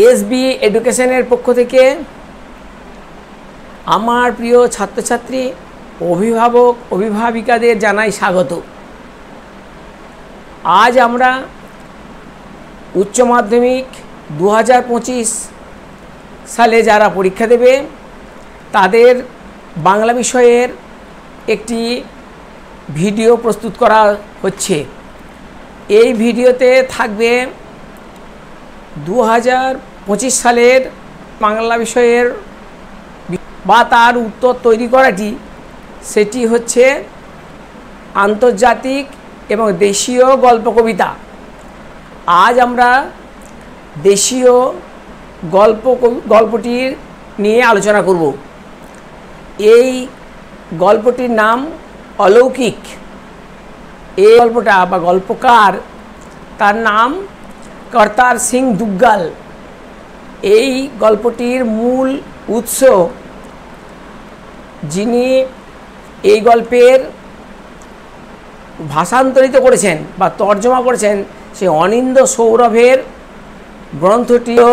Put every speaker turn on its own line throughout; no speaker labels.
SB এডুকেশনের পক্ষ থেকে আমার প্রিয় ছাত্রছাত্রী, অভিভাবক, অভিভাবিকাদের জানাই স্বাগত। আজ আমরা উচ্চ মাধ্যমিক 2025 সালে যারা পরীক্ষা দেবে তাদের বাংলা বিষয়ের একটি ভিডিও প্রস্তুত করা হচ্ছে। এই ভিডিওতে থাকবে 2025 সালের বাংলা বিষয়ের বা তার উত্তর তৈরি করাটি, সেটি হচ্ছে আন্তর্জাতিক এবং দেশীয় গল্প কবিতা। আজ আমরা দেশীয় গল্পটির নিয়ে আলোচনা করব। এই গল্পটির নাম অলৌকিক। এই গল্পটা বা গল্পকার, তার নাম করতার সিং দুগ্গাল। এই গল্পটির মূল উৎস, যিনি এই গল্পের ভাষান্তরিত করেছেন বা তর্জমা করেছেন, সে অনিন্দ্য সৌরভের গ্রন্থটিও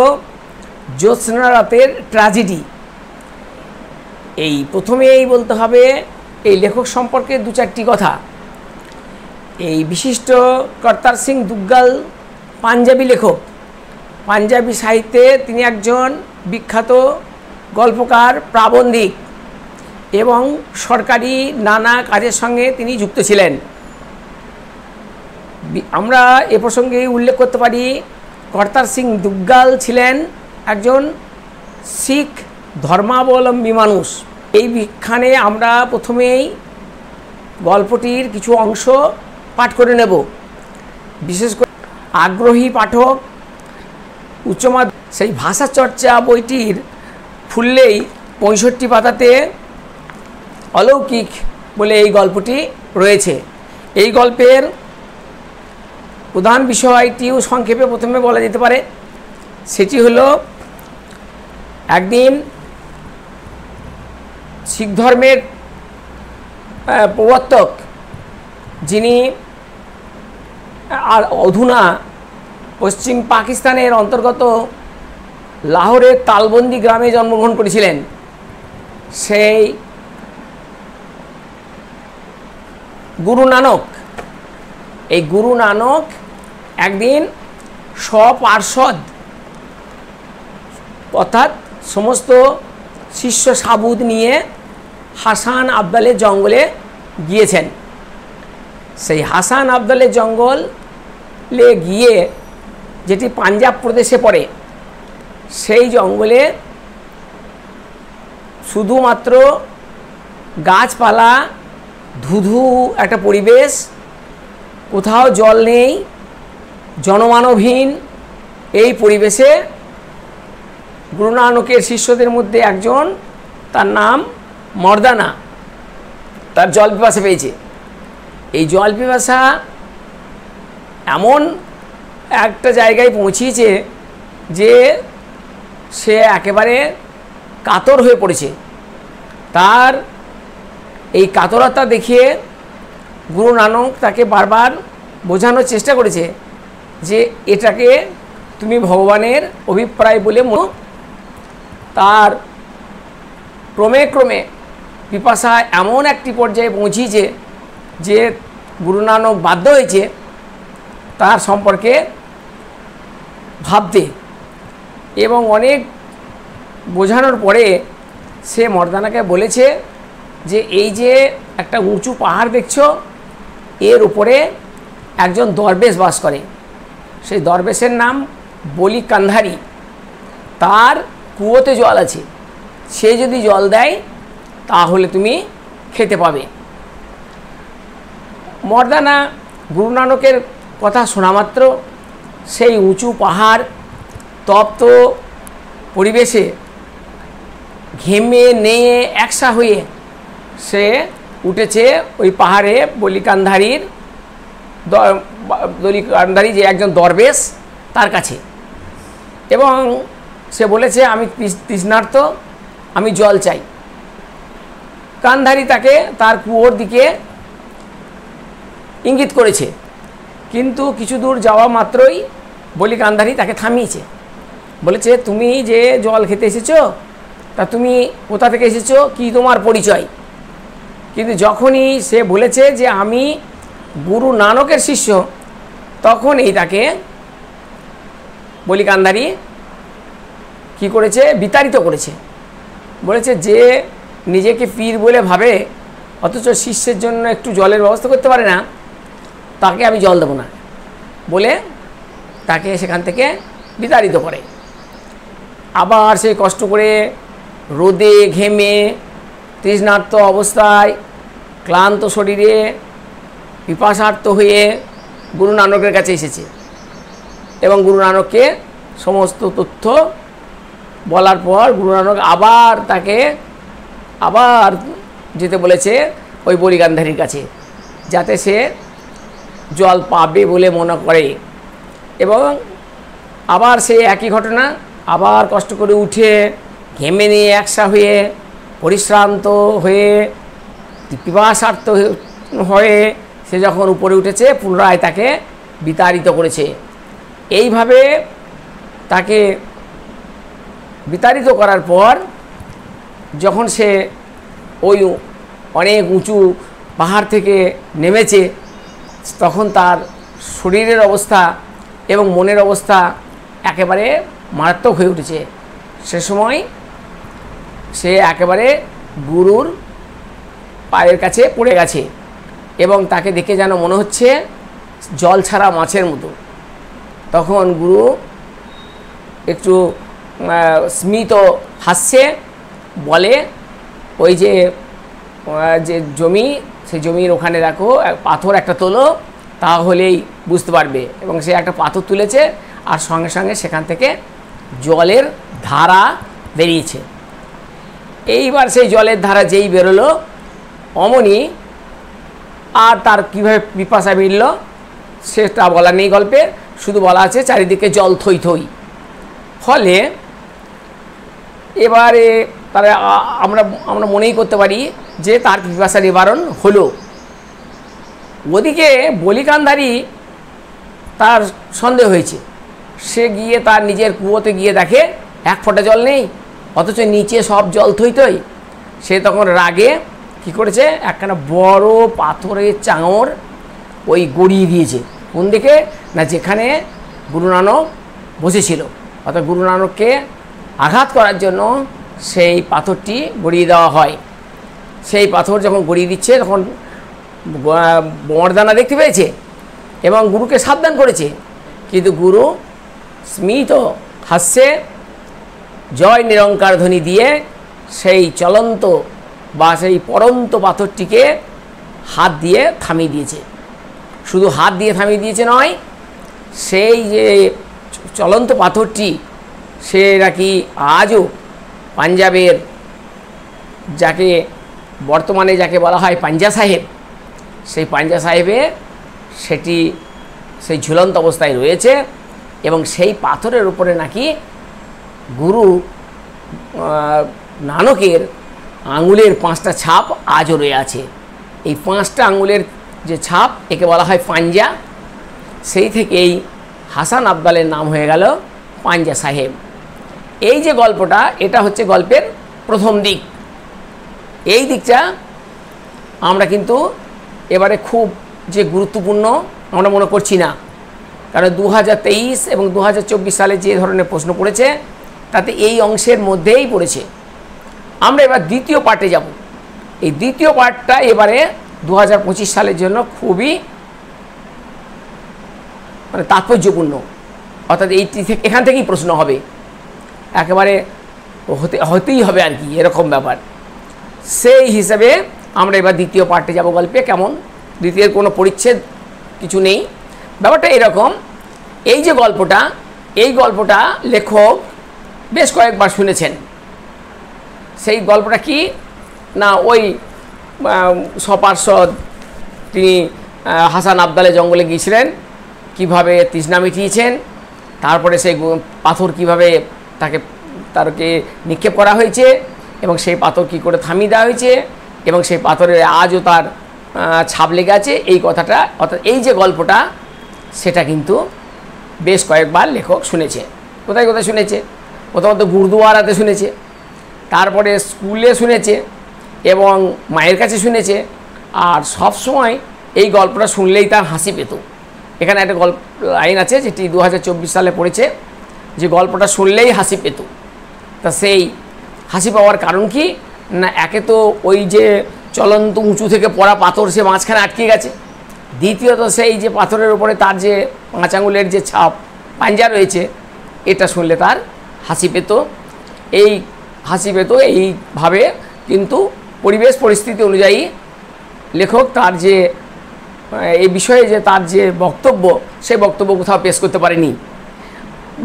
জ্যোৎস্না রাতের ট্র্যাজেডি। এই প্রথমেই বলতে হবে এই লেখক সম্পর্কে দু চারটি কথা। এই বিশিষ্ট করতার সিং দুগ্গাল পাঞ্জাবি লেখক। পাঞ্জাবি সাহিত্যে তিনি একজন বিখ্যাত গল্পকার, প্রাবন্ধিক এবং সরকারি নানা কাজের সঙ্গে তিনি যুক্ত ছিলেন। আমরা এ প্রসঙ্গে উল্লেখ করতে পারি, করতার সিং দুগ্গাল ছিলেন একজন শিখ ধর্মাবলম্বী মানুষ। এইখানে আমরা প্রথমেই গল্পটির কিছু অংশ পাঠ করে নেব। বিশেষ করে আগ্রহী পাঠক সেই ভাষা চর্চা বইটির খুললেই 65 পাতাতে অলৌকিক বলে এই গল্পটি রয়েছে। এই গল্পের প্রধান বিষয়টিও সংক্ষেপে প্রথমে বলা যেতে পারে। সেটি হলো, একদিন শিখ ধর্মের প্রবর্তক, যিনি আর অধুনা পশ্চিম পাকিস্তানের অন্তর্গত লাহোরের তালবন্দি গ্রামে জন্মগ্রহণ করেছিলেন, সেই গুরু নানক। এই গুরু নানক একদিন স্বপার্ষদ অর্থাৎ সমস্ত শিষ্য সাবুদ নিয়ে হাসান আবদালের জঙ্গলে গিয়েছেন। সেই হাসান আবদালের জঙ্গলে গিয়ে, যেটি পাঞ্জাব প্রদেশে পড়ে, সেই জঙ্গলে শুধুমাত্র গাছপালা, ধুধু একটা পরিবেশ, কোথাও জল নেই, জনমানবহীন এই পরিবেশে গুরু নানকের শিষ্যদের মধ্যে একজন, তার নাম মর্দানা, তার জল পিপাসা পেয়েছে। এই জল পিপাসা এমন একটা জায়গায় পৌঁছিয়েছে যে সে একেবারে কাতর হয়ে পড়েছে। তার এই কাতরতা দেখিয়ে গুরু নানক তাকে বারবার বোঝানোর চেষ্টা করেছে যে এটাকে তুমি ভগবানের অভিপ্রায় বলে মনে। তার ক্রমে ক্রমে পিপাসা এমন একটি পর্যায়ে পৌঁছিয়েছে যে গুরু নানক বাধ্য হয়েছে তার সম্পর্কে ভাবতে, এবং অনেক বোঝানোর পরে সে মর্দানাকে বলেছে যে এই যে একটা উঁচু পাহাড় দেখছো, এর উপরে একজন দরবেশ বাস করে। সেই দরবেশের নাম বলি কান্ধারি। তার কুয়োতে জল আছে, সে যদি জল দেয় তাহলে তুমি খেতে পাবে। মর্দানা গুরু নানকের কথা শোনা মাত্র সেই উঁচু পাহাড়, তপ্ত পরিবেশে ঘেমে নেয়ে একসা হয়ে সে উঠেছে ওই পাহাড়ে বলি কান্ধারি, যে একজন দরবেশ, তার কাছে। এবং সে বলেছে, আমি তৃষ্ণার্ত, আমি জল চাই। কান্ধারি তাকে তার কুয়োর দিকে ইঙ্গিত করেছে, কিন্তু কিছু দূর যাওয়া মাত্রই বলি কান্ধারি তাকে থামিয়েছে বলেছে তুমি যে জল খেতে এসেছো তা তুমি কোথা থেকে এসেছো, কি তোমার পরিচয়। কিন্তু যখনই সে বলেছে যে আমি গুরু নানকের শিষ্য, তখনই তাকে বলি কান্ধারি কি করেছে, বিতাড়িত করেছে। বলেছে যে নিজেকে পীর বলে ভাবে অথচ শিষ্যের জন্য একটু জলের ব্যবস্থা করতে পারে না, তাকে আমি জল দেবো না বলে তাকে সেখান থেকে বিতাড়িত করে। আবার সে কষ্ট করে রোদে ঘেমে তৃষ্ণার্ত অবস্থায় ক্লান্ত শরীরে পিপাসার্ত হয়ে গুরু নানকের কাছে এসেছে এবং গুরু নানককে সমস্ত তথ্য বলার পর গুরু নানক আবার তাকে আবার যেতে বলেছে ওই বলিগান্ধারীর কাছে, যাতে সে জল পাবে বলে মনে করে। এবং আবার সেই একই ঘটনা, আবার কষ্ট করে উঠে ঘেমে নিয়ে একসা হয়ে পরিশ্রান্ত হয়ে পিপাসার্ত হয়ে সে যখন উপরে উঠেছে পুনরায় তাকে বিতাড়িত করেছে। এইভাবে তাকে বিতাড়িত করার পর যখন সে ওই অনেক উঁচু পাহাড় থেকে নেমেছে, তখন তার শরীরের অবস্থা এবং মনের অবস্থা একেবারে মারাত্মক হয়ে উঠেছে। সে সময় সে একেবারে গুরুর পায়ের কাছে পড়ে গেছে এবং তাকে দেখে যেন মনে হচ্ছে জল ছাড়া মাছের মতো। তখন গুরু একটু স্মিত হাসছে, বলে ওই যে জমি, সেই জমির ওখানে দেখো পাথর একটা তোলো, তাহলেই বুঝতে পারবে। এবং সে একটা পাথর তুলেছে আর সঙ্গে সঙ্গে সেখান থেকে জলের ধারা বেরিয়েছে। এইবার সেই জলের ধারা যেই বেরোলো অমনি আর তার কীভাবে পিপাসা মিলল সেটা বলা নেই গল্পে, শুধু বলা আছে চারিদিকে জল থই থই। ফলে এবারে তারা আমরা মনেই করতে পারি যে তার পিপাসা নিবারণ হলো। ওদিকে বলিকান্ধারী তার সন্দেহ হয়েছে, সে গিয়ে তার নিজের কুয়োতে গিয়ে দেখে এক ফোঁটা জল নেই, অথচ নিচে সব জল থই থই। সে তখন রাগে কি করেছে, একখানা বড় পাথরের চাঙড় ওই গড়িয়ে দিয়েছে। কোন দিকে না, যেখানে গুরু নানক বসেছিল, অর্থাৎ গুরু নানককে আঘাত করার জন্য সেই পাথরটি গড়িয়ে দেওয়া হয়। সেই পাথর যখন গড়িয়ে দিচ্ছে তখন মর্দানা দেখতে পেয়েছে এবং গুরুকে সাবধান করেছে, কিন্তু গুরু স্মিত হাস্যে জয় নিরঙ্কার ধ্বনি দিয়ে সেই চলন্ত বা সেই পরন্ত পাথরটিকে হাত দিয়ে থামিয়ে দিয়েছে। শুধু হাত দিয়ে থামিয়ে দিয়েছে নয়, সেই যে চলন্ত পাথরটি সে নাকি আজও পাঞ্জাবের যাকে বর্তমানে যাকে বলা হয় পাঞ্জা সাহেব, সেই পাঞ্জা সাহেবে সেটি সেই ঝুলন্ত অবস্থায় রয়েছে এবং সেই পাথরের উপরে নাকি গুরু নানকের আঙুলের 5টা ছাপ আজও রয়ে আছে। এই 5টা আঙুলের যে ছাপ একে বলা হয় পাঞ্জা, সেই থেকেই হাসান আবদালের নাম হয়ে গেল পাঞ্জা সাহেব। এই যে গল্পটা, এটা হচ্ছে গল্পের প্রথম দিক। এই দিকটা আমরা কিন্তু এবারে খুব যে গুরুত্বপূর্ণ আমরা মনে করছি না, কারণ 2023 এবং 2024 সালে যে ধরনের প্রশ্ন পড়েছে তাতে এই অংশের মধ্যেই পড়েছে। আমরা এবার দ্বিতীয় পার্টে যাব। এই দ্বিতীয় পার্টটা এবারে 2025 সালের জন্য খুবই তাৎপর্যপূর্ণ, অর্থাৎ এখান থেকেই প্রশ্ন হবে, একেবারে হতেই হবে আর কি, এরকম ব্যাপার। সেই হিসাবে আমরা এবার দ্বিতীয় পার্টে যাব। গল্পে কেমন, দ্বিতীয় কোনো পরিচ্ছেদ কিছু নেই, ব্যাপারটা এরকম। এই যে গল্পটা, এই গল্পটা লেখক বেশ কয়েকবার শুনেছেন। সেই গল্পটা কি না, ওই সপার্ষদ তিনি হাসান আবদালের জঙ্গলে গিয়েছিলেন, কিভাবে তৃষ্ণা মিটিয়েছেন, তারপরে সেই পাথর কিভাবে তাকে নিক্ষেপ করা হয়েছে এবং সেই পাথর কী করে থামিয়ে দেওয়া হয়েছে এবং সেই পাথরের আজও তার ছাপ লেগে আছে, এই কথাটা অর্থাৎ এই যে গল্পটা সেটা কিন্তু বেশ কয়েকবার লেখক শুনেছে। কোথায় কোথায় শুনেছে, প্রথমত গুরুদুয়ারাতে শুনেছে, তারপরে স্কুলে শুনেছে এবং মায়ের কাছে শুনেছে। আর সব সময় এই গল্পটা শুনলেই তার হাসি পেত। এখানে একটা গল্প লাইন আছে যেটি 2024 সালে পড়েছে, যে গল্পটা শুনলেই হাসি পেত। তা সেই হাসি পাওয়ার কারণ কি না, একে তো ওই যে চলন্ত উঁচু থেকে পড়া পাথর সে মাঝখানে আটকে গেছে, দ্বিতীয়ত সেই যে পাথরের উপরে তার যে 5 আঙুলের যে ছাপ পাঞ্জা রয়েছে, এটা শুনলে তার হাসি পেত। এই হাসি পেত এইভাবে, কিন্তু পরিবেশ পরিস্থিতি অনুযায়ী লেখক তার যে এই বিষয়ে যে তার যে বক্তব্য, সেই বক্তব্য কোথাও পেশ করতে পারেনি।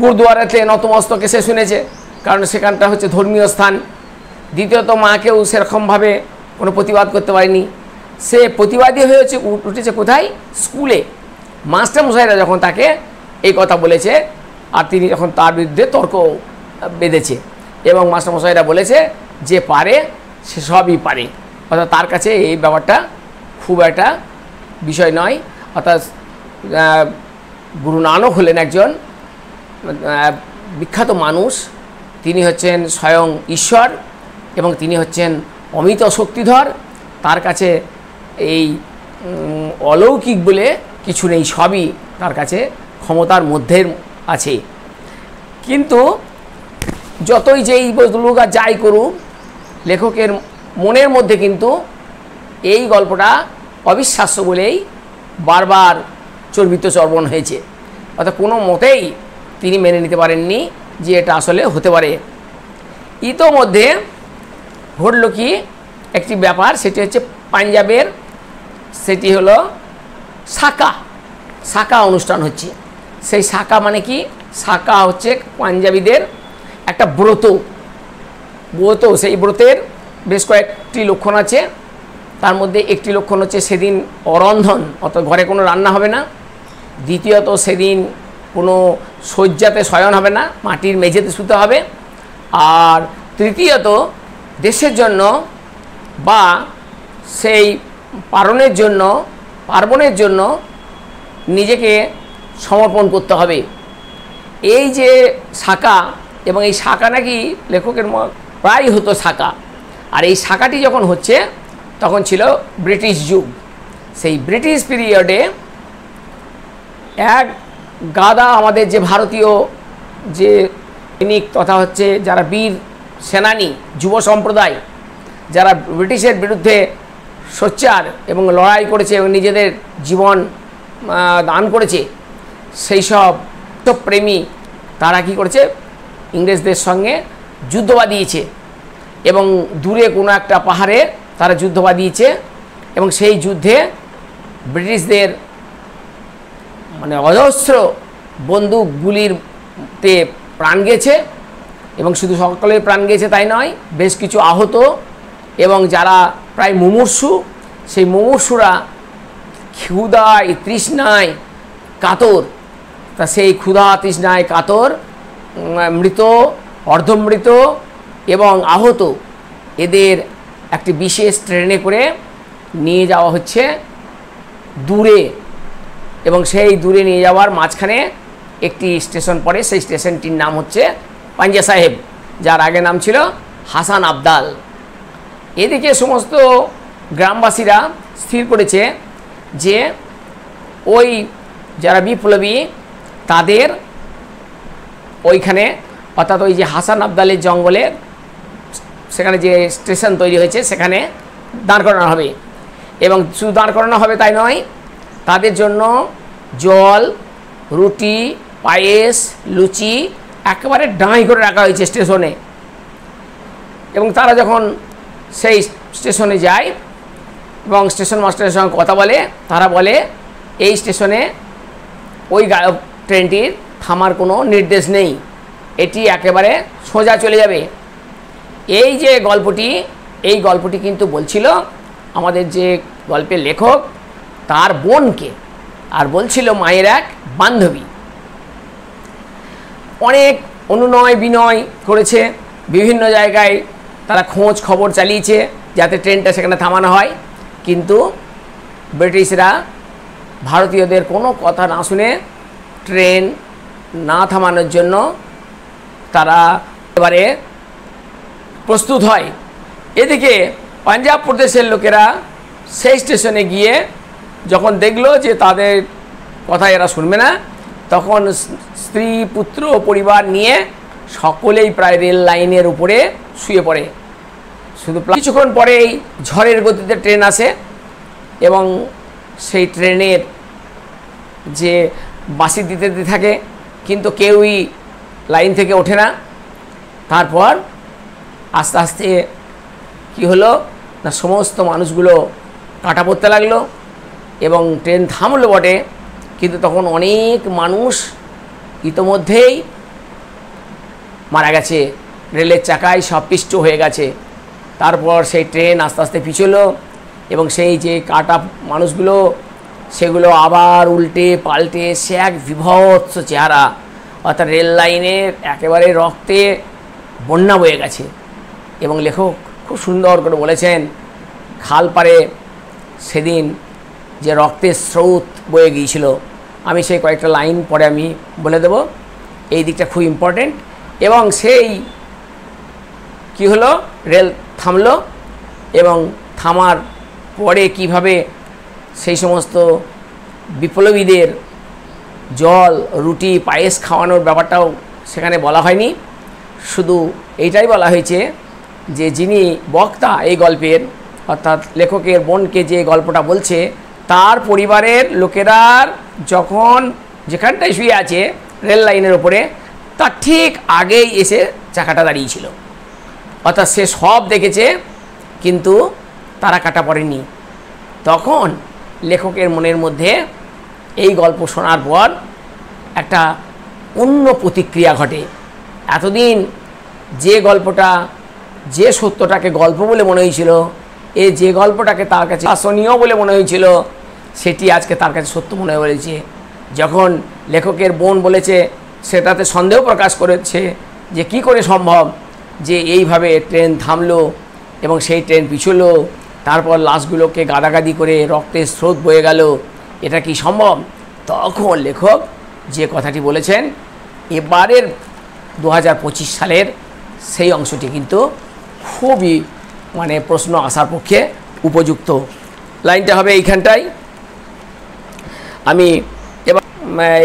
গুরুদুয়ারাতে নতমস্তকে সে শুনেছে, কারণ সেখানটা হচ্ছে ধর্মীয় স্থান। দ্বিতীয়ত মাকেও সেরকমভাবে কোনো প্রতিবাদ করতে পারেনি। সে প্রতিবাদী হয়েছে উঠেছে কোথায়, স্কুলে। মাস্টারমশাইরা যখন তাকে এই কথা বলেছে আর তিনি যখন তার বিরুদ্ধে তর্ক বেঁধেছে, এবং মাস্টারমশাইরা বলেছে যে পারে সে সবই পারে, অর্থাৎ তার কাছে এই ব্যাপারটা খুব একটা বিষয় নয়। অর্থাৎ গুরু নানক হলেন একজন বিখ্যাত মানুষ, তিনি হচ্ছেন স্বয়ং ঈশ্বর এবং তিনি হচ্ছেন অমিত শক্তিধর। তার কাছে এই অলৌকিক বলে কিছু নেই, সবই তার কাছে ক্ষমতার মধ্যে আছে। কিন্তু যতই যেই বলুক আর যাই করুক, লেখকের মনের মধ্যে কিন্তু এই গল্পটা অবিশ্বাস্য বলেই বারবার চর্বিত চর্বণ হয়েছে। অর্থাৎ কোনো মতেই তিনি মেনে নিতে পারেননি যে এটা আসলে হতে পারে। ইতোমধ্যে ঘটল কি একটি ব্যাপার, সেটি হচ্ছে পাঞ্জাবের, সেটি হলো সাকা অনুষ্ঠান হচ্ছে। সেই সাকা মানে কি, সাকা হচ্ছে পাঞ্জাবিদের একটা ব্রত। সেই ব্রতের বেশ কয়েকটি লক্ষণ আছে। তার মধ্যে একটি লক্ষণ হচ্ছে সেদিন অরন্ধন, অর্থাৎ ঘরে কোনো রান্না হবে না। দ্বিতীয়ত সেদিন কোনো শয্যাতে শয়ন হবে না, মাটির মেঝেতে শুতে হবে। আর তৃতীয়ত দেশের জন্য বা সেই পার্বণের জন্য নিজেকে সমর্পণ করতে হবে। এই যে সাকা, এবং এই সাকা নাকি লেখকের প্রায় হতো সাকা। আর এই সাকাটি যখন হচ্ছে তখন ছিল ব্রিটিশ যুগ। সেই ব্রিটিশ পিরিয়ডে এক গাদা আমাদের যে ভারতীয় যে সৈনিক তথা হচ্ছে যারা বীর সেনানী যুব সম্প্রদায়, যারা ব্রিটিশের বিরুদ্ধে সোচ্চার এবং লড়াই করেছে এবং নিজেদের জীবন দান করেছে, সেই সব প্রেমী তারা কি করেছে, ইংরেজদের সঙ্গে যুদ্ধ বাঁধিয়েছে এবং দূরে কোনো একটা পাহাড়ে তারা যুদ্ধ বাঁধিয়েছে। এবং সেই যুদ্ধে ব্রিটিশদের মানে অজস্র বন্দুক গুলিতে প্রাণ গেছে, এবং শুধু সকলের প্রাণ গেছে তাই নয়, বেশ কিছু আহত এবং যারা প্রায় মুমূর্ষু, সেই মুমূর্ষুরা ক্ষুধায় তৃষ্ণায় কাতর। তা সেই ক্ষুধা তৃষ্ণায় কাতর মৃত, অর্ধমৃত এবং আহত এদের একটি বিশেষ ট্রেনে করে নিয়ে যাওয়া হচ্ছে দূরে, এবং সেই দূরে নিয়ে যাওয়ার মাঝখানে একটি স্টেশন পড়ে। সেই স্টেশনটির নাম হচ্ছে পাঞ্জা সাহেব, যার আগে নাম ছিল হাসান আবদাল। এদিকে সমস্ত গ্রামবাসীরা স্থির করেছে যে ওই যারা বিপ্লবী তাদের ওইখানে, অর্থাৎ ওই যে হাসান আবদালের জঙ্গলে সেখানে যে স্টেশন তৈরি হয়েছে সেখানে দাঁড় করানো হবে। এবং শুধু দাঁড় করানো হবে তাই নয়, তাদের জন্য জল, রুটি, পায়েস, লুচি একেবারে ডাঁই করে রাখা হয়েছে স্টেশনে। এবং তারা যখন সেই স্টেশনে যায় এবং স্টেশন মাস্টারের সঙ্গে কথা বলে, তারা বলে এই স্টেশনে ওই ট্রেনটির থামার কোনো নির্দেশ নেই, এটি একেবারে সোজা চলে যাবে। এই যে গল্পটি, এই গল্পটি কিন্তু বলছিল আমাদের যে গল্পের লেখক তার বোনকে, আর বলছিল মায়ের এক বান্ধবী। অনেক অনুনয় বিনয় করেছে, বিভিন্ন জায়গায় তারা খোঁজ খবর চালিয়েছে যাতে ট্রেনটা সেখানে থামানো হয়, কিন্তু ব্রিটিশরা ভারতীয়দের কোনো কথা না শুনে ট্রেন না থামানোর জন্য তারা এবারে প্রস্তুত হয়। এদিকে পাঞ্জাব প্রদেশের লোকেরা সেই স্টেশনে গিয়ে যখন দেখলো যে তাদের কথা এরা শুনবে না, তখন স্ত্রী পুত্র পরিবার নিয়ে সকলেই প্রায় রেল লাইনের উপরে শুয়ে পড়ে। শুধু কিছুক্ষণ পরেই ঝড়ের গতিতে ট্রেন আসে এবং সেই ট্রেনের যে বাঁশি দিতে দিতে থাকে, কিন্তু কেউই লাইন থেকে ওঠে না। তারপর আস্তে আস্তে কি হলো না, সমস্ত মানুষগুলো কাটা পড়তে লাগলো এবং ট্রেন থামলো বটে, কিন্তু তখন অনেক মানুষ ইতোমধ্যেই মারা গেছে, রেলের চাকায় সব পিষ্ট হয়ে গেছে। তারপর সেই ট্রেন আস্তে আস্তে পিছলো এবং সেই যে কাটা মানুষগুলো সেগুলো আবার উল্টে পাল্টে সে এক বিভৎস চেহারা, অর্থাৎ রেল লাইনের একেবারে রক্তে বন্যা বয়ে গেছে। এবং লেখক খুব সুন্দর করে বলেছেন, খাল পাড়ে সেদিন যে রক্তের স্রোত বয়ে গিয়েছিল। আমি সেই কয়েকটা লাইন পরে আমি বলে দেব, এই দিকটা খুব ইম্পর্টেন্ট। এবং সেই কি হলো, রেল থামলো এবং থামার পরে কিভাবে সেই সমস্ত বিপ্লবীদের জল রুটি পায়েস খাওয়ানোর ব্যাপারটাও সেখানে বলা হয়নি, শুধু এইটাই বলা হয়েছে যে যিনি বক্তা এই গল্পের, অর্থাৎ লেখকের বোনকে যে গল্পটা বলছে, তার পরিবারের লোকেরা যখন যেখানটায় শুয়ে আছে রেল লাইনের ওপরে, তার ঠিক আগেই এসে চাকাটা দাঁড়িয়েছিল। অর্থাৎ সে সব দেখেছে, কিন্তু তারা কাটা পড়েনি। তখন লেখকের মনের মধ্যে এই গল্প শোনার পর একটা অন্য প্রতিক্রিয়া ঘটে। এতদিন যে গল্পটা, যে সত্যটাকে গল্প বলে মনে হয়েছিল, যে গল্পটাকে তার কাছে শাসনীয় বলে মনে হয়েছিল, সেটি আজকে তার কাছে সত্য মনে হয়েছে। যখন লেখকের বোন বলেছে, সেটাতে সন্দেহ প্রকাশ করেছে যে কি করে সম্ভব যে এইভাবে ট্রেন থামলো এবং সেই ট্রেন পিছলো, তারপর লাশগুলোকে গাদাগাদি করে রক্তের স্রোত বয়ে গেল, এটা কি সম্ভব? তখন লেখক যে কথাটি বলেছেন, এবারের 2025 সালের সেই অংশটি কিন্তু খুবই প্রশ্ন আসার পক্ষে উপযুক্ত। লাইনটা হবে এইখানটাই। আমি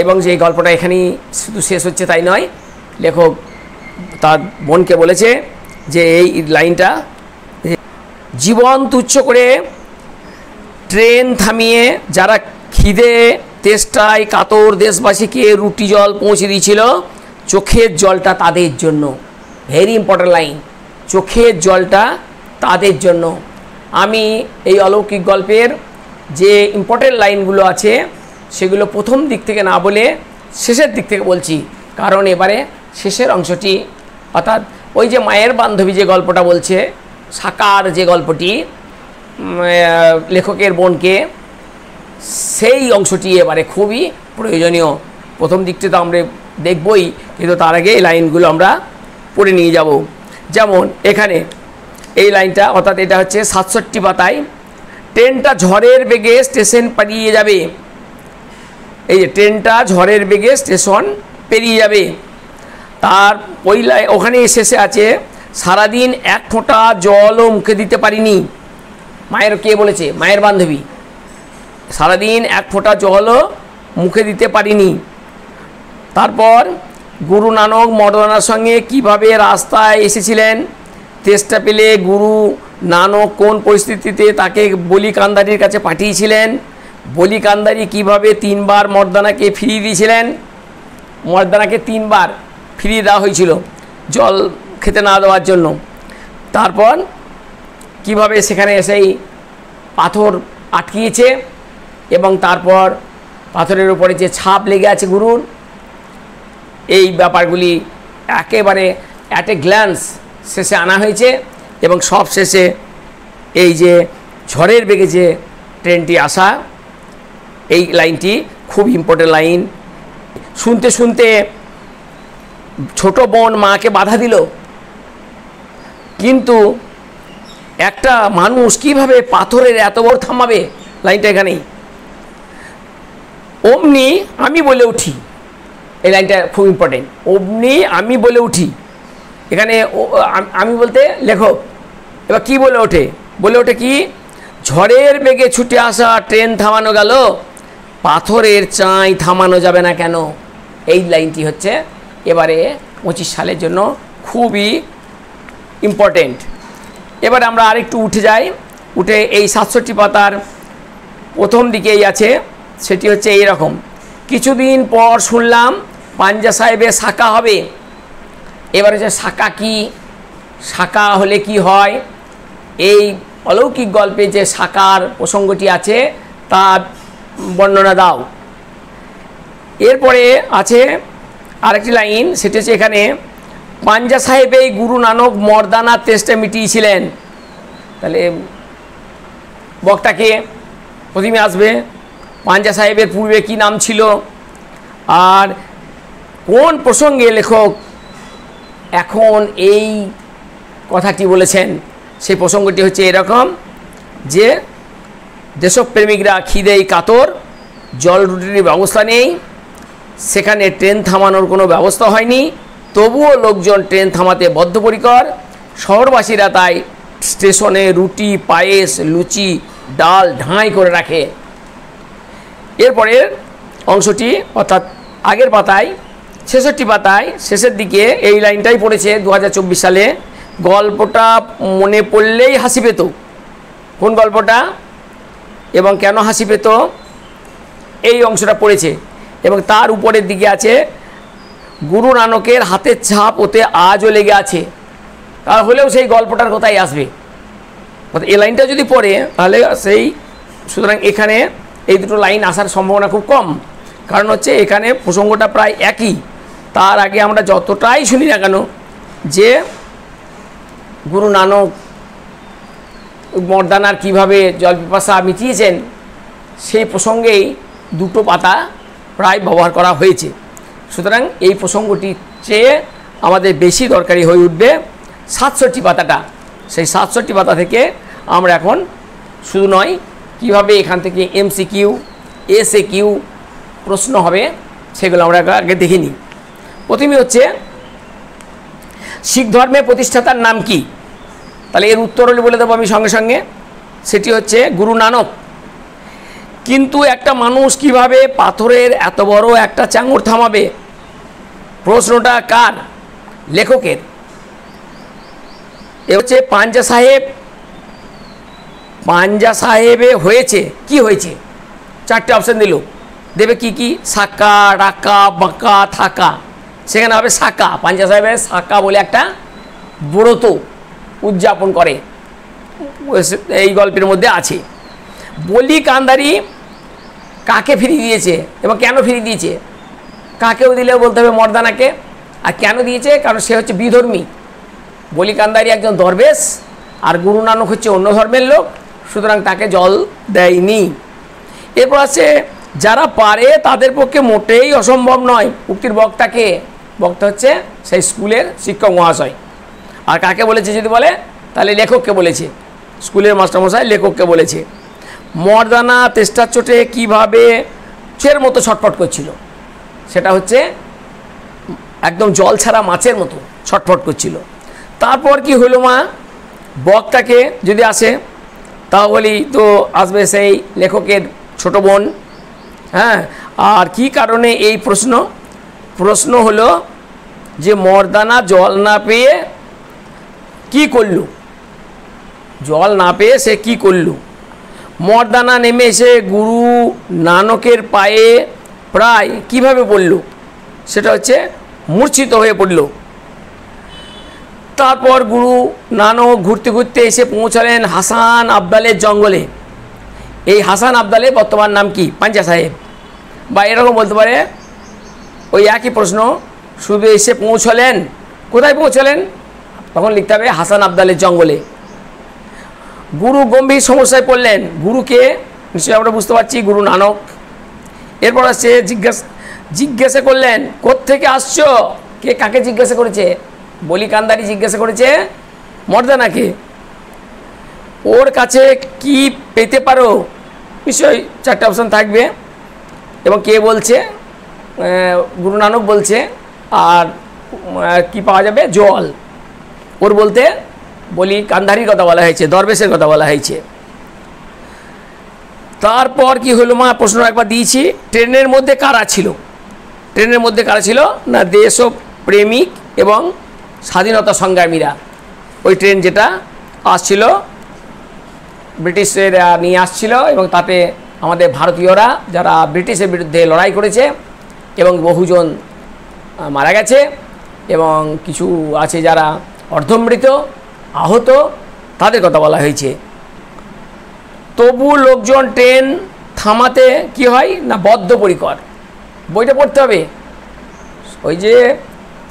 এবং যে গল্পটা এখানেই শুধু শেষ হচ্ছে তাই নয়, লেখক তার বোনকে বলেছে যে এই লাইনটা, জীবন তুচ্ছ করে ট্রেন থামিয়ে যারা খিদে তেষ্টায় কাতর দেশবাসীকে রুটি জল পৌঁছে দিয়েছিল, চোখের জলটা তাদের জন্য। ভেরি ইম্পর্ট্যান্ট লাইন, চোখের জলটা তাদের জন্য। আমি এই অলৌকিক গল্পের যে ইম্পর্ট্যান্ট লাইনগুলো আছে সেগুলো প্রথম দিক থেকে না বলে শেষের দিক থেকে বলছি, কারণ এবারে শেষের অংশটি, অর্থাৎ ওই যে মায়ের বান্ধবী যে গল্পটা বলছে, সাকার যে গল্পটি লেখকের বোনকে, সেই অংশটি এবারে খুবই প্রয়োজনীয়। প্রথম দিকটি তো আমরা দেখবই, কিন্তু তার আগে এই লাইনগুলো আমরা পড়ে নিয়ে যাব। যেমন এখানে এই লাইনটা, অর্থাৎ এটা হচ্ছে 67 পাতায়, ট্রেনটা ঝড়ের বেগে স্টেশন পেরিয়ে যাবে। এই যে ট্রেনটা ঝড়ের বেগে স্টেশন পেরিয়ে যাবে, তার ওই ওখানে শেষে আছে, সারাদিন এক ফোঁটা জলও মুখে দিতে পারিনি। মায়ের কে বলেছে? মায়ের বান্ধবী। সারাদিন এক ফোঁটা জলও মুখে দিতে পারিনি। তারপর গুরু নানক মর্দানার সঙ্গে কিভাবে রাস্তায় এসেছিলেন, তেষ্টা পেলে গুরু নানক কোন পরিস্থিতিতে তাকে বলি কান্দারির কাছে পাঠিয়েছিলেন, বলি কান্দারি কীভাবে 3 বার মর্দানাকে ফিরিয়ে দিয়েছিলেন। মর্দানাকে 3 বার ফিরিয়ে দেওয়া হয়েছিল জল খেতে না দেওয়ার জন্য। তারপর কিভাবে সেখানে এসেই পাথর আটকিয়েছে এবং তারপর পাথরের উপরে যে ছাপ লেগে আছে গুরুর, এই ব্যাপারগুলি একেবারে অ্যাট এ গ্ল্যান্স শেষে আনা হয়েছে। এবং সব শেষে এই যে ঝড়ের বেগে যে ট্রেনটি আসা, এই লাইনটি খুব ইম্পর্টেন্ট লাইন। শুনতে শুনতে ছোট বোন মাকে বাধা দিল, কিন্তু একটা মানুষ কিভাবে পাথরের এত বড় থামাবে, লাইনটা এখানেই। অমনি আমি বলে উঠি, এই লাইনটা খুব ইম্পর্টেন্ট। অমনি আমি বলে উঠি, এখানে আমি বলতে লেখক এবার কি বলে ওঠে, বলে ওঠে কি, ঝড়ের বেগে ছুটে আসা ট্রেন থামানো গেল, পাথরের চাই থামানো যাবে না কেন। এই লাইনটি হচ্ছে এবারে 25 সালের জন্য খুবই ইম্পর্টেন্ট। এবার আমরা আরেকটু উঠে যাই, উঠে এই 67 পাতার প্রথম দিকেই আছে, সেটি হচ্ছে এই রকম, কিছুদিন পর শুনলাম পাঞ্জা সাহেবের শাখা হবে। এবার হচ্ছে শাখা কি, শাখা হলে কি হয়, এই অলৌকিক গল্পে যে শাখার প্রসঙ্গটি আছে তা বর্ণনা দাও। এরপরে আছে আরেকটি লাইন, সেটি হচ্ছে এখানে, পাঞ্জা সাহেবেই গুরু নানক মর্দানা তেষ্টা মিটিয়েছিলেন। তাহলে বক্তাকে প্রথমে আসবে, পাঞ্জা সাহেবের পূর্বে কি নাম ছিল, আর কোন প্রসঙ্গে লেখক এখন এই কথাটি বলেছেন। সেই প্রসঙ্গটি হচ্ছে এরকম যে দেশপ্রেমিকরা খিদেই কাতর, জল রুটির ব্যবস্থা নেই, সেখানে ট্রেন থামানোর কোনো ব্যবস্থা হয়নি, তবুও লোকজন ট্রেন থামাতে বদ্ধপরিকর। শহরবাসীরা তাই স্টেশনে রুটি, পায়েস, লুচি, ডাল ঢাঁই করে রাখে। এরপরের অংশটি অর্থাৎ আগের পাতায় 66 পাতায় শেষের দিকে এই লাইনটাই পড়েছে 2024 সালে, গল্পটা মনে পড়লেই হাসি পেত। কোন গল্পটা এবং কেন হাসি পেত, এই অংশটা পড়েছে। এবং তার উপরের দিকে আছে, গুরু নানকের হাতের ছাপ ওতে আজও লেগে আছে। তাহলেও সেই গল্পটার কথাই আসবে, এই লাইনটা যদি পড়ে তাহলে সেই, সুতরাং এখানে এই দুটো লাইন আসার সম্ভাবনা খুব কম, কারণ হচ্ছে এখানে প্রসঙ্গটা প্রায় একই। তার আগে আমরা যতটাই শুনি না কেন যে গুরু নানক মর্দানার কীভাবে জল পিপাসা মিটিয়েছেন, সেই প্রসঙ্গেই দুটো পাতা প্রায় ব্যবহার করা হয়েছে। সুতরাং এই প্রসঙ্গটি চেয়ে আমাদের বেশি দরকারি হয়ে উঠবে 67 পাতাটা। সেই 67 পাতা থেকে আমরা এখন শুধু নয়, কীভাবে এখান থেকে MCQ, SAQ প্রশ্ন হবে সেগুলো আমরা আগে দেখে নিই। প্রথমে হচ্ছে শিখ ধর্মের প্রতিষ্ঠাতার নাম কি, তাহলে এর উত্তর হলে বলে দেবো আমি সঙ্গে সঙ্গে, সেটি হচ্ছে গুরু নানক। কিন্তু একটা মানুষ কিভাবে পাথরের এত বড় একটা চাঙড় থামাবে, প্রশ্নটা কার, লেখকের। এ হচ্ছে পাঞ্জা সাহেব, পাঞ্জা সাহেবে হয়েছে কি হয়েছে, 4টে অপশান দিল, দেবে কি কি, সাকা, রাকা, বাঁকা, থাকা, সেখানে হবে সাকা। পাঞ্জা সাহেবের সাকা বলে একটা ব্রত উদযাপন করে, এই গল্পের মধ্যে আছে। বলি কান্দারি কাকে ফিরিয়ে দিয়েছে এবং কেন ফিরিয়ে দিয়েছে, কাকেও দিলেও বলতে হবে মর্দানাকে, আর কেন দিয়েছে, কারণ সে হচ্ছে বিধর্মী। বলি কান্দারি একজন দরবেশ আর গুরু নানক হচ্ছে অন্য ধর্মের লোক, সুতরাং তাকে জল দেয়নি। এরপর আছে যারা পারে তাদের পক্ষে মোটেই অসম্ভব নয়, উক্তির বক্তাকে, বক্তা হচ্ছে সেই স্কুলের শিক্ষক মহাশয়। আর কাকে বলেছে যদি বলে তাহলে লেখককে বলেছে, স্কুলের মাস্টারমশাই লেখককে বলেছে। মর্দানা তেষ্টার চোটে কীভাবে চের মতো ছটফট করছিল, সেটা হচ্ছে একদম জল ছাড়া মাছের মতো ছটফট করছিল। তারপর কি হলো মা, বক্তাকে যদি আসে তাও বলি তো আসবে সেই লেখকের ছোট বোন। হ্যাঁ, আর কি কারণে এই প্রশ্ন, প্রশ্ন হলো যে মর্দানা জল না পেয়ে কি করল, জল না পেয়ে সে কি করল। মর্দানা নেমে এসে গুরু নানকের পায়ে প্রায় কিভাবে পড়ল, সেটা হচ্ছে মূর্ছিত হয়ে পড়ল। তারপর গুরু নানক ঘুরতে ঘুরতে এসে পৌঁছালেন হাসান আবদালের জঙ্গলে। এই হাসান আবদালের বর্তমান নাম কি, পাঞ্জা সাহেব, বা এরকম বলতে পারে ওই একই প্রশ্ন, শুধু এসে পৌঁছলেন, কোথায় পৌঁছলেন, তখন লিখতে হবে হাসান আবদালের জঙ্গলে। গুরু গম্ভীর সমস্যায় পড়লেন, গুরুকে নিশ্চয়ই আমরা বুঝতে পারছি গুরু নানক। এরপর আসছে জিজ্ঞাসা করলেন কোত্থেকে আসছো, কে কাকে জিজ্ঞাসা করেছে, বলি কান্দারি জিজ্ঞাসা করেছে মর্দানাকে। ওর কাছে কি পেতে পারো, নিশ্চয়ই 4টে অপশান থাকবে, এবং কে বলছে গুরু নানক বলছে, আর কি পাওয়া যাবে, জল। ওর বলতে বলি কান্ধারির কথা বলা হয়েছে, দরবেশের কথা বলা হয়েছে। তারপর কি হলো মা, প্রশ্ন একবার দিয়েছি, ট্রেনের মধ্যে কারা ছিল? ট্রেনের মধ্যে কারা ছিল না, দেশপ্রেমিক এবং স্বাধীনতা সংগ্রামীরা। ওই ট্রেন যেটা আসছিল ব্রিটিশরা নিয়ে আসছিল, এবং তাতে আমাদের ভারতীয়রা যারা ব্রিটিশের বিরুদ্ধে লড়াই করেছে এবং বহুজন মারা গেছে, এবং কিছু আছে যারা অর্ধমৃত, আহত, তাদের কথা বলা হয়েছে। তবু লোকজন ট্রেন থামাতে কি হয় না, বদ্ধপরিকর। বইটা পড়তে হবে, ওই যে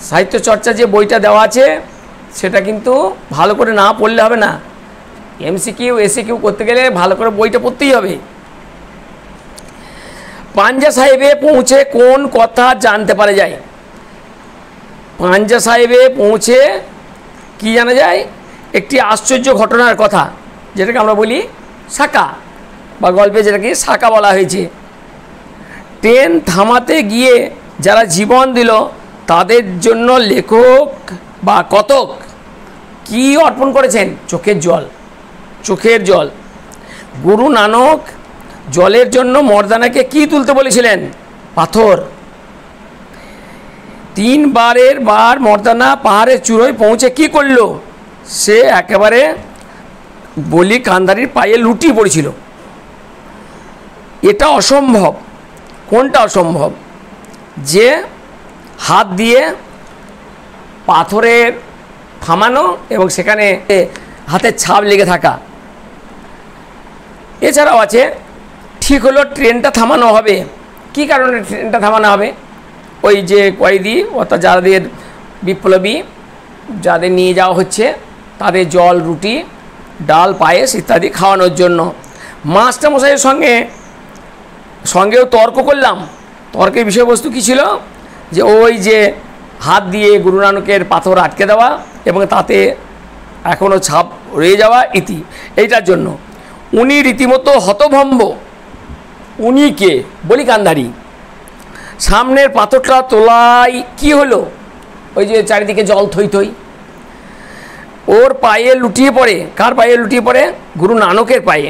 সাহিত্য চর্চা যে বইটা দেওয়া আছে সেটা কিন্তু ভালো করে না পড়লে হবে না। এমসিকিউ এসিকিউ করতে গেলে ভালো করে বইটা পড়তেই হবে। পাঞ্জা সাহেবে পৌঁছে কোন কথা জানতে পারা যায়? পাঞ্জা সাহেবে পৌঁছে কি জানা যায়? একটি আশ্চর্য ঘটনার কথা, যেটাকে আমরা বলি সাকা, বা গল্পে যেটাকে সাকা বলা হয়েছে। ট্রেন থামাতে গিয়ে যারা জীবন দিল তাদের জন্য লেখক বা কতক কি অর্পণ করেছেন? চোখের জল। চোখের জল। গুরু নানক জলের জন্য মর্দানাকে কি তুলতে বলেছিলেন? পাথর। 3 বারের বার মর্দানা পাহাড়ের চূড়োয় পৌঁছে কি করলো? সে একেবারে বলি কান্ধারির পায়ে লুটিয়ে পড়েছিল। এটা অসম্ভব। কোনটা অসম্ভব? যে হাত দিয়ে পাথরের থামানো এবং সেখানে হাতের ছাপ লেগে থাকা। এছাড়াও আছে, ঠিক হলো ট্রেনটা থামানো হবে। কি কারণে ট্রেনটা থামানো হবে? ওই যে কয়েদি অর্থাৎ যাদের বিপ্লবী যাদের নিয়ে যাওয়া হচ্ছে তাদের জল, রুটি, ডাল, পায়েস ইত্যাদি খাওয়ানোর জন্য। মাস্টারমশাইয়ের সঙ্গেও তর্ক করলাম। তর্কের বিষয়বস্তু কী ছিল? যে ওই যে হাত দিয়ে গুরু নানকের পাথর আটকে দেওয়া এবং তাতে এখনও ছাপ রয়ে যাওয়া ইতি, এইটার জন্য উনি রীতিমতো হতভম্ব। উনি কে? বলি কান্ধারি। সামনের পাথরটা তোলাই কি হলো? ওই যে চারিদিকে জল থই থই, ওর পায়ে লুটিয়ে পড়ে। কার পায়ে লুটিয়ে পড়ে? গুরু নানকের পায়ে।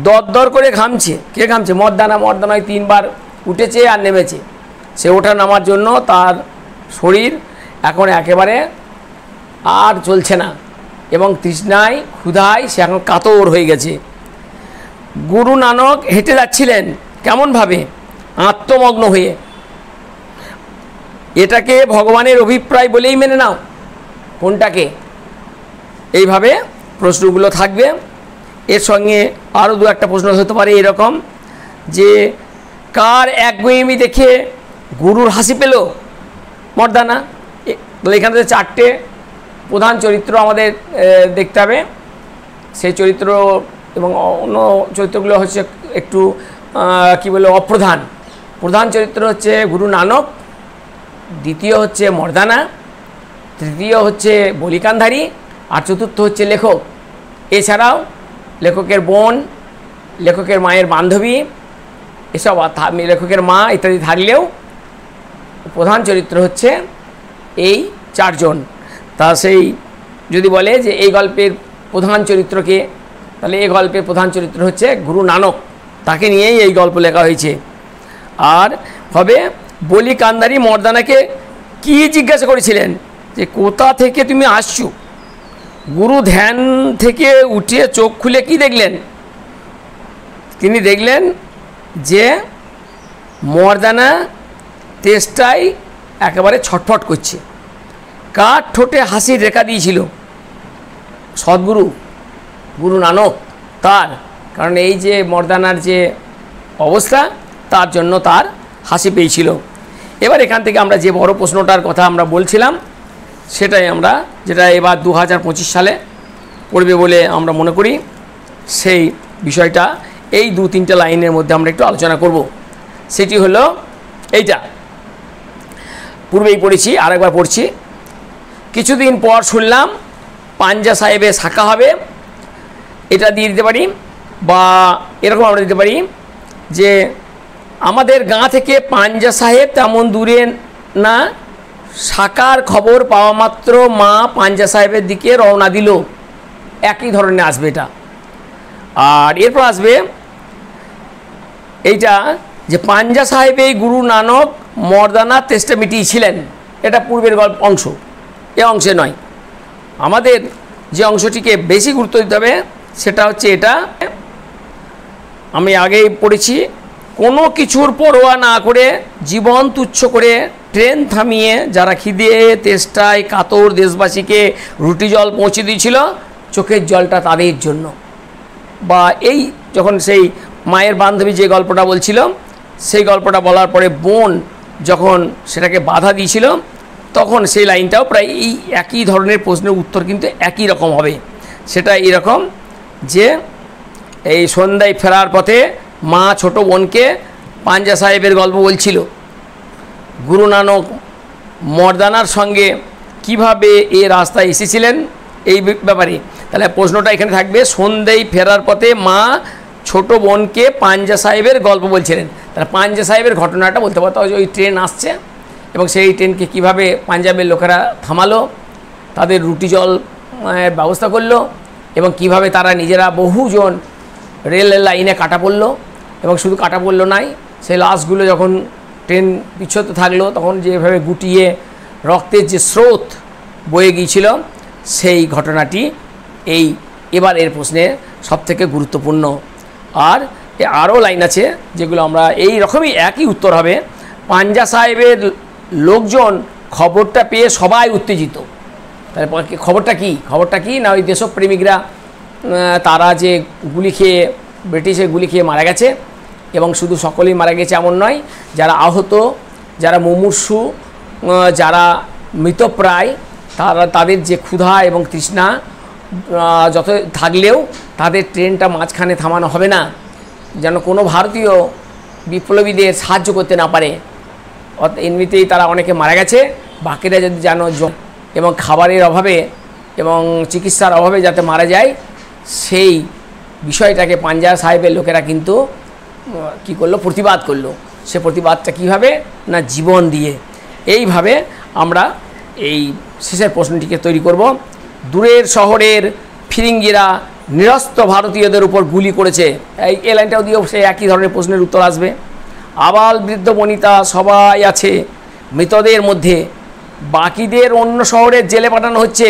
দরদর করে ঘামছে। কে ঘামছে? মর্দানা। মর্দানায় 3 বার উঠেছে আর নেমেছে। সে ওঠা নামার জন্য তার শরীর এখন একেবারে আর চলছে না, এবং তৃষ্ণায় ক্ষুধায় সে এখন কাতর হয়ে গেছে। গুরু নানক হেঁটে যাচ্ছিলেন কেমনভাবে? আত্মমগ্ন হয়ে। এটাকে ভগবানের অভিপ্রায় বলেই মেনে নাও। কোনটাকে? এইভাবে প্রশ্নগুলো থাকবে। এর সঙ্গে আরও 2-1টা প্রশ্ন হতে পারে এরকম, যে কার একগুঁয়েমি দেখে গুরুর হাসি পেল মর্দানা? এখানে 4টে প্রধান চরিত্র আমাদের দেখতে হবে। সেই চরিত্র এবং অন্য চরিত্রগুলো হচ্ছে একটু কি বলে অপ্রধান। প্রধান চরিত্র হচ্ছে গুরু নানক, দ্বিতীয় হচ্ছে মর্দানা, তৃতীয় হচ্ছে বলি কান্ধারি, আর চতুর্থ হচ্ছে লেখক। এছাড়াও লেখকের বোন, লেখকের মায়ের বান্ধবী, এসব লেখকের মা ইত্যাদি থাকলেও প্রধান চরিত্র হচ্ছে এই 4 জন। তা সেই যদি বলে যে এই গল্পের প্রধান চরিত্রকে, তাহলে এই গল্পের প্রধান চরিত্র হচ্ছে গুরু নানক। তাকে নিয়েই এই গল্প লেখা হয়েছে। আর হবে বলি কান্ধারি মর্দানাকে কি জিজ্ঞাসা করেছিলেন? যে কোথা থেকে তুমি আসছো? গুরু ধ্যান থেকে উঠে চোখ খুলে কি দেখলেন? তিনি দেখলেন যে মর্দানা তেষ্টায় একেবারে ছটফট করছে। কার ঠোঁটে হাসির রেখা দিয়েছিল? সদ্গুরু গুরু নানক। তার কারণ এই যে মর্দানার যে অবস্থা, তার জন্য তার হাসি পেয়েছিল। এবার এখান থেকে আমরা যে বড় প্রশ্নটার কথা আমরা বলছিলাম, সেটাই আমরা, যেটা এবার 2025 সালে পড়বে বলে আমরা মনে করি, সেই বিষয়টা এই 2-3টে লাইনের মধ্যে আমরা একটু আলোচনা করব। সেটি হলো এইটা, পূর্বেই পড়েছি, আরেকবার পড়ছি। কিছুদিন পর শুনলাম পাঞ্জা সাহেবে শাখা হবে। এটা দিয়ে দিতে পারি, বা এরকম আমরা দিতে পারি যে আমাদের গাঁ থেকে পাঞ্জা সাহেব তেমন দূরে না, সাকার খবর পাওয়া মাত্র মা পাঞ্জা সাহেবের দিকে রওনা দিল। একই ধরনের আসবে এটা। আর এরপর আসবে এইটা যে পাঞ্জা সাহেবেই গুরু নানক মর্দানার তেষ্টা মিটিয়েছিলেন। এটা পূর্বের অংশ, এ অংশে নয়। আমাদের যে অংশটিকে বেশি গুরুত্ব দিতে হবে সেটা হচ্ছে এটা, আমি আগেই পড়েছি, কোনো কিছুর পরোয়া না করে জীবন তুচ্ছ করে ট্রেন থামিয়ে যারা খিদে তেষ্টায় কাতর দেশবাসীকে রুটি জল পৌঁছে দিয়েছিল, চোখের জলটা তাদের জন্য। বা এই যখন সেই মায়ের বান্ধবী যে গল্পটা বলছিল, সেই গল্পটা বলার পরে বোন যখন সেটাকে বাধা দিয়েছিল, তখন সেই লাইনটাও প্রায় এই একই ধরনের প্রশ্নের উত্তর কিন্তু একই রকম হবে। সেটা এরকম যে এই সন্ধ্যায় ফেরার পথে মা ছোট বোনকে পাঞ্জা সাহেবের গল্প বলছিল, গুরু নানক মর্দানার সঙ্গে কিভাবে এই রাস্তায় এসেছিলেন এই ব্যাপারে। তাহলে প্রশ্নটা এখানে থাকবে, সন্ধ্যায় ফেরার পথে মা ছোট বোনকে পাঞ্জা সাহেবের গল্প বলছিলেন। তাহলে পাঞ্জা সাহেবের ঘটনাটা বলতে পারতো, ওই ট্রেন আসছে এবং সেই ট্রেনকে কিভাবে পাঞ্জাবের লোকেরা থামালো, তাদের রুটি জল ব্যবস্থা করলো এবং কিভাবে তারা নিজেরা বহুজন রেল লাইনে কাটা পড়লো। এবং শুধু কাটা পড়লো নাই, সেই লাশগুলো যখন ট্রেন পিছতে থাকলো তখন যেভাবে গুটিয়ে রক্তের যে স্রোত বয়ে গিয়েছিল, সেই ঘটনাটি এই এবার এর প্রশ্নে সবথেকে গুরুত্বপূর্ণ। আর আরও লাইন আছে যেগুলো আমরা এই রকমই একই উত্তর হবে। পাঞ্জা সাহেবের লোকজন খবরটা পেয়ে সবাই উত্তেজিত। তাহলে খবরটা কি? খবরটা কি না, ওই দেশপ্রেমিকরা তারা যে গুলি খেয়ে, ব্রিটিশের গুলি খেয়ে মারা গেছে, এবং শুধু সকলেই মারা গেছে এমন নয়, যারা আহত, যারা মুমূর্ষু, যারা মৃতপ্রায়, তাদের যে ক্ষুধা এবং তৃষ্ণা যত থাকলেও তাদের ট্রেনটা মাঝখানে থামানো হবে না, যেন কোনো ভারতীয় বিপ্লবীদের সাহায্য করতে না পারে। এমনিতেই তারা অনেকে মারা গেছে, বাকিরা যদি যেন এবং খাবারের অভাবে এবং চিকিৎসার অভাবে যাতে মারা যায়, সেই বিষয়টাকে পাঞ্জা সাহেবের লোকেরা কিন্তু কি করলো, প্রতিবাদ করলো। সে প্রতিবাদটা কীভাবে না, জীবন দিয়ে। এইভাবে আমরা এই শেষের প্রশ্নটিকে তৈরি করব। দূরের শহরের ফিরিঙ্গিরা নিরস্ত্র ভারতীয়দের উপর গুলি করেছে। এই লাইনটাও দিয়েও সে একই ধরনের প্রশ্নের উত্তর আসবে। আবাল বৃদ্ধ বনিতা সবাই আছে মৃতদের মধ্যে, বাকিদের অন্য শহরের জেলে পাঠানো হচ্ছে।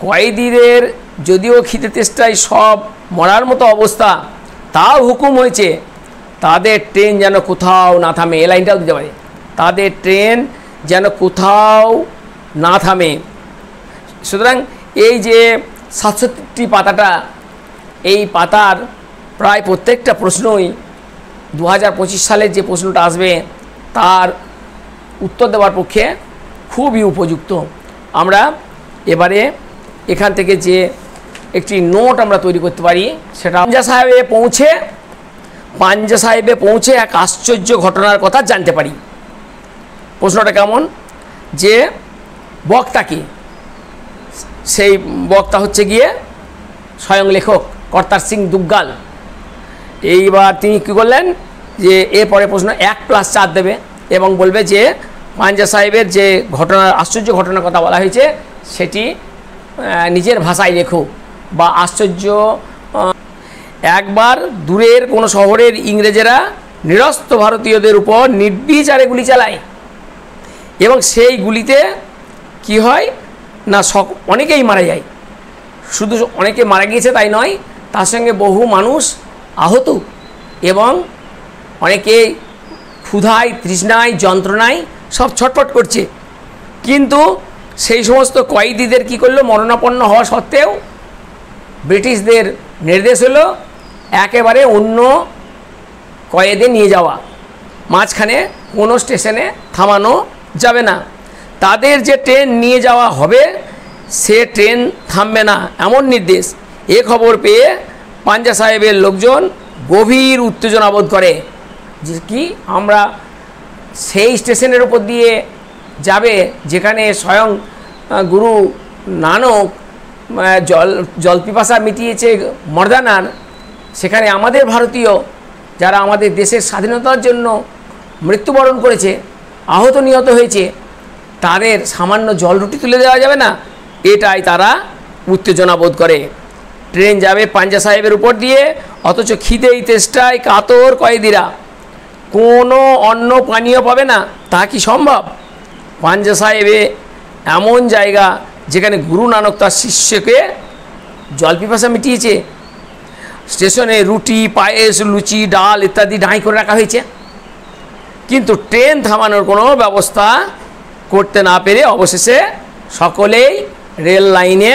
কয়েদিদের যদিও খিদে তেষ্টায় সব মরার মতো অবস্থা, তাও হুকুম হয়েছে তাদের ট্রেন যেন কোথাও না থামে। এই লাইনটাও দিতে পারে, তাদের ট্রেন যেন কোথাও না থামে। সুতরাং এই যে 67টি পাতাটা, এই পাতার প্রায় প্রত্যেকটা প্রশ্নই 2025 সালের যে প্রশ্নটা আসবে তার উত্তর দেওয়ার পক্ষে খুবই উপযুক্ত। আমরা এবারে এখান থেকে যে একটি নোট আমরা তৈরি করতে পারি, সেটা পাঞ্জা সাহেবে পৌঁছে এক আশ্চর্য ঘটনার কথা জানতে পারি। প্রশ্নটা কেমন, যে বক্তাকে, সেই বক্তা হচ্ছে গিয়ে স্বয়ং লেখক কর্তার সিং দুগ্গাল। এইবার তিনি কী করলেন, যে এরপরে প্রশ্ন 1+4 দেবে এবং বলবে যে পাঞ্জা সাহেবের যে ঘটনার, আশ্চর্য ঘটনার কথা বলা হয়েছে সেটি নিজের ভাষায় লেখো। বা আশ্চর্য, একবার দূরের কোনো শহরের ইংরেজেরা নিরস্ত্র ভারতীয়দের উপর নির্বিচারে গুলি চালায় এবং সেই গুলিতে কি হয় না, অনেকেই মারা যায়। শুধু অনেকে মারা গিয়েছে তাই নয়, তার সঙ্গে বহু মানুষ আহত এবং অনেকে ক্ষুধায়, তৃষ্ণায়, যন্ত্রণায় সব ছটফট করছে। কিন্তু সেই সমস্ত কয়েদিদের কি করলো, মরণাপন্ন হওয়া সত্ত্বেও ব্রিটিশদের নির্দেশ হলো একেবারে অন্য কয়েদে নিয়ে যাওয়া, মাঝখানে কোনো স্টেশনে থামানো যাবে না। তাদের যে ট্রেন নিয়ে যাওয়া হবে সে ট্রেন থামবে না, এমন নির্দেশ। এ খবর পেয়ে পাঞ্জা সাহেবের লোকজন গভীর উত্তেজনা বোধ করে, যে কি আমরা সেই স্টেশনের উপর দিয়ে যাবে যেখানে স্বয়ং গুরু নানক জল পিপাসা মিটিয়েছে মর্দানার, সেখানে আমাদের ভারতীয় যারা আমাদের দেশের স্বাধীনতার জন্য মৃত্যুবরণ করেছে, আহত নিহত হয়েছে, তাদের সামান্য জল রুটি তুলে দেওয়া যাবে না, এটাই তারা উত্তেজনা বোধ করে। ট্রেন যাবে পাঞ্জা সাহেবের উপর দিয়ে, অথচ খিদেই তেষ্টায় কাতর কয়েদিরা, কোনো অন্ন পানীয় পাবে না, তা কি সম্ভব? পাঞ্জা সাহেবে এমন জায়গা যেখানে গুরু নানক তার শিষ্যকে জল পিপাসা মিটিয়েছে। স্টেশনে রুটি, পায়েস, লুচি, ডাল ইত্যাদি ঢাই করে রাখা হয়েছে, কিন্তু ট্রেন থামানোর কোনো ব্যবস্থা করতে না পেরে অবশেষে সকলেই রেল লাইনে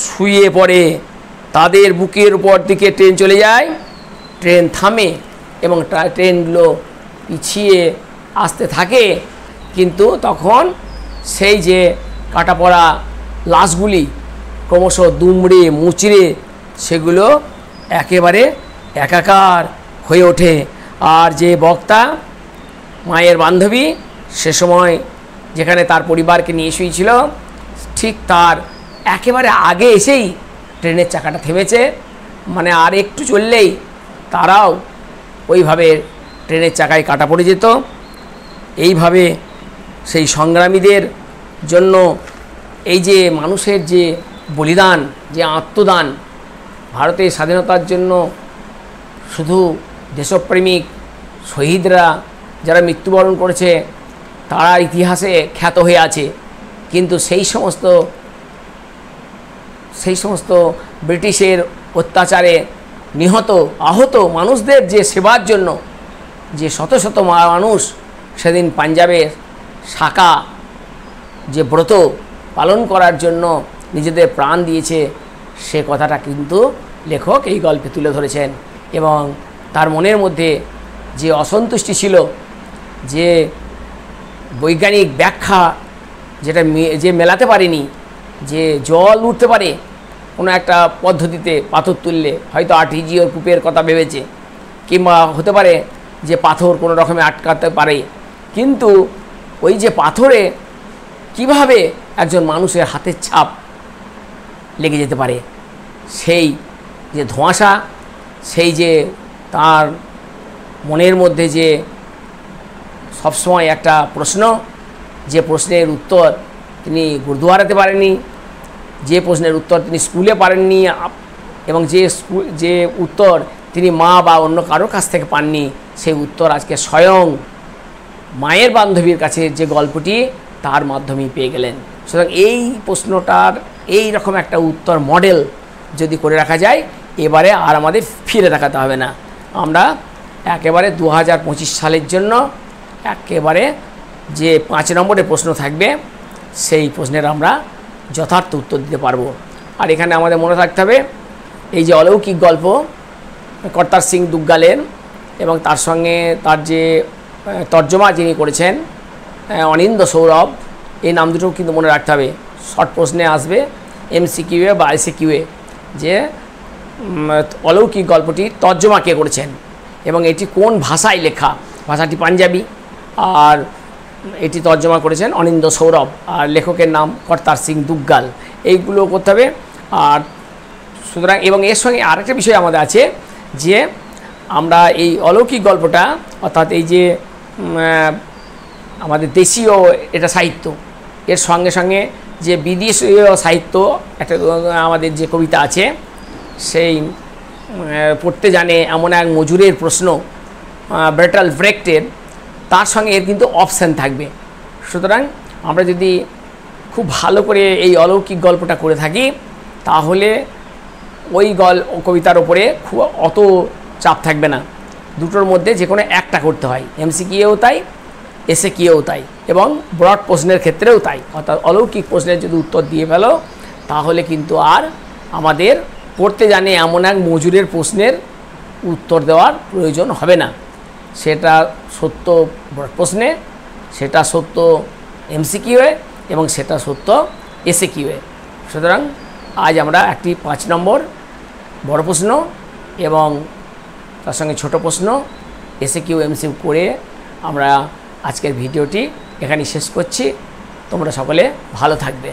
শুয়ে পড়ে। তাদের বুকের উপর দিকে ট্রেন চলে যায়, ট্রেন থামে এবং ট্রেনগুলো পিছিয়ে আসতে থাকে। কিন্তু তখন সেই যে কাটা পড়া লাশগুলি ক্রমশ দুমড়ে মুচড়ে সেগুলো একেবারে একাকার হয়ে ওঠে। আর যে বক্তা মায়ের বান্ধবী সে সময় যেখানে তার পরিবারকে নিয়ে শুয়েছিল, ঠিক তার একেবারে আগে এসেই ট্রেনের চাকাটা থেমেছে, মানে আর একটু চললেই তারাও ওইভাবে ট্রেনের চাকায় কাটা পড়ে যেত। এইভাবে সেই সংগ্রামীদের জন্য এই যে মানুষের যে বলিদান, যে আত্মদান, ভারতের স্বাধীনতার জন্য শুধু দেশপ্রেমিক শহীদরা যারা মৃত্যুবরণ করেছে তারা ইতিহাসে খ্যাত হয়ে আছে, কিন্তু সেই সমস্ত ব্রিটিশের অত্যাচারে নিহত আহত মানুষদের যে সেবার জন্য যে শত শত মানুষ সেদিন পাঞ্জাবের সাকা যে ব্রত পালন করার জন্য নিজেদের প্রাণ দিয়েছে, সে কথাটা কিন্তু লেখক এই গল্পে তুলে ধরেছেন। এবং তার মনের মধ্যে যে অসন্তুষ্টি ছিল, যে বৈজ্ঞানিক ব্যাখ্যা যেটা যে মেলাতে পারেনি, যে জল উঠতে পারে কোনো একটা পদ্ধতিতে পাথর তুললে, হয়তো আর্টিজিওর কূপের কথা ভেবেছে, কিংবা হতে পারে যে পাথর কোনো রকমে আটকাতে পারে, কিন্তু ওই যে পাথরে কিভাবে একজন মানুষের হাতের ছাপ লেগে যেতে পারে, সেই যে ধোঁয়াশা, সেই যে তার মনের মধ্যে যে সবসময় একটা প্রশ্ন, যে প্রশ্নের উত্তর তিনি গুরুদুয়ারাতে পারেননি, যে প্রশ্নের উত্তর তিনি স্কুলে পারেননি, এবং যে উত্তর তিনি মা বা অন্য কারোর কাছ থেকে পাননি, সেই উত্তর আজকে স্বয়ং মায়ের বান্ধবীর কাছে যে গল্পটি তার মাধ্যমেই পেয়ে গেলেন। সুতরাং এই প্রশ্নটার এই রকম একটা উত্তর মডেল যদি করে রাখা যায়, এবারে আর আমাদের ফিরে তাকাতে হবে না। আমরা একেবারে 2025 সালের জন্য একেবারে যে 5 নম্বরের প্রশ্ন থাকবে সেই প্রশ্নের আমরা যথার্থ উত্তর দিতে পারবো। আর এখানে আমাদের মনে রাখতে হবে এই যে অলৌকিক গল্প কর্তার সিং দুগ্গালের, এবং তার সঙ্গে তার যে তর্জমা যিনি করেছেন অনিন্দ সৌরভ, এই নাম দুটোও কিন্তু মনে রাখতে হবে। শর্ট প্রশ্নে আসবে MCQA বা ICQA যে অলৌকিক গল্পটি তর্জমা কে করেছেন এবং এটি কোন ভাষায় লেখা। ভাষাটি পাঞ্জাবি, আর এটি তর্জমা করেছেন অনিন্দ সৌরভ, আর লেখকের নাম কর্তার সিং দুগ্গাল। এইগুলো করতে হবে। আর সুতরাং এবং এর সঙ্গে আরেকটা বিষয় আমাদের আছে যে আমরা এই অলৌকিক গল্পটা, অর্থাৎ এই যে আমাদের দেশীয় এটা সাহিত্য, এর সঙ্গে সঙ্গে যে বিদেশীয় সাহিত্য একটা আমাদের যে কবিতা আছে, সেই পড়তে জানে এমন এক মজুরের প্রশ্ন ব্রেটল ব্রেক্টের, তার সঙ্গে এর কিন্তু অপশান থাকবে। সুতরাং আমরা যদি খুব ভালো করে এই অলৌকিক গল্পটা করে থাকি, তাহলে ওই কবিতার ওপরে খুব অত চাপ থাকবে না। দুটোর মধ্যে যে কোনো একটা করতে হয়, MCQও তাই, SAQও তাই, এবং ব্রড প্রশ্নের ক্ষেত্রেও তাই। অর্থাৎ অলৌকিক প্রশ্নের যদি উত্তর দিয়ে ফেলো, তাহলে কিন্তু আর আমাদের পড়তে জানে এমন এক মজুরের প্রশ্নের উত্তর দেওয়ার প্রয়োজন হবে না। সেটা সত্য ব্রড প্রশ্নে, সেটা সত্য MCQয়ে, এবং সেটা সত্য SAQয়ে। সুতরাং আজ আমরা একটি 5 নম্বর বড় প্রশ্ন এবং তার সঙ্গে ছোট প্রশ্ন SAQ MCQ করে আমরা আজকের ভিডিওটি এখানে শেষ করছি। তোমরা সকলে ভালো থাকবে।